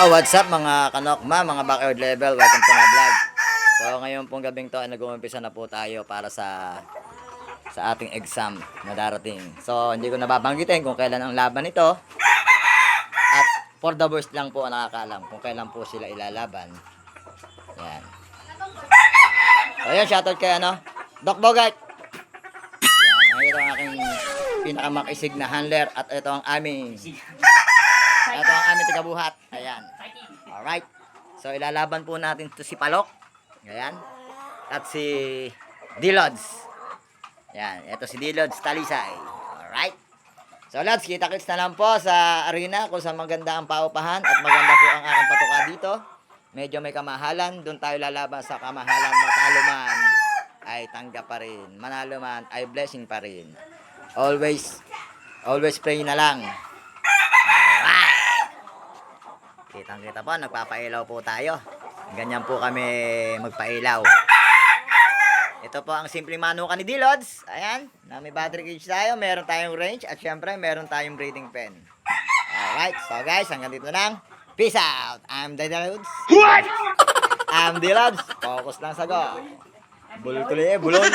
Yo, what's up mga kanokma, mga backyard level, welcome to my vlog. So ngayon pong gabing to, nag-uumpisa na po tayo para sa ating exam na darating. So hindi ko nababanggitin kung kailan ang laban nito. At for the worst lang po ang nakakaalam kung kailan po sila ilalaban. Yan. So yun, shoutout kay Doc Bogart. Yan, ito ang aking pinakamakisig na handler at ito ang aming tigabuhat. Ayan. Alright. So, ilalaban po natin to si Palok. Ayan. At si D-Lods. Ayan. Ito si D-Lods Talisay. Alright. So, Lods, kita-kits na lang po sa arena kung saan maganda ang paupahan at maganda po ang aking patuka dito. Medyo may kamahalan. Doon tayo lalaban sa kamahalan. Matalo man ay tanggap pa rin. Manalo man ay blessing pa rin. Always pray na lang. Kitang-kita po, nagpapailaw po tayo. Ganyan po kami magpailaw. Ito po ang simpleng manukan ni D-Lods. Ayan, na may battery cage tayo, meron tayong range, at syempre meron tayong breathing pen. Alright, so guys, hanggang dito lang. Peace out! I'm D-Lods. What? I'm D-Lods. Focus lang sa go. Bulol tuloy bulol.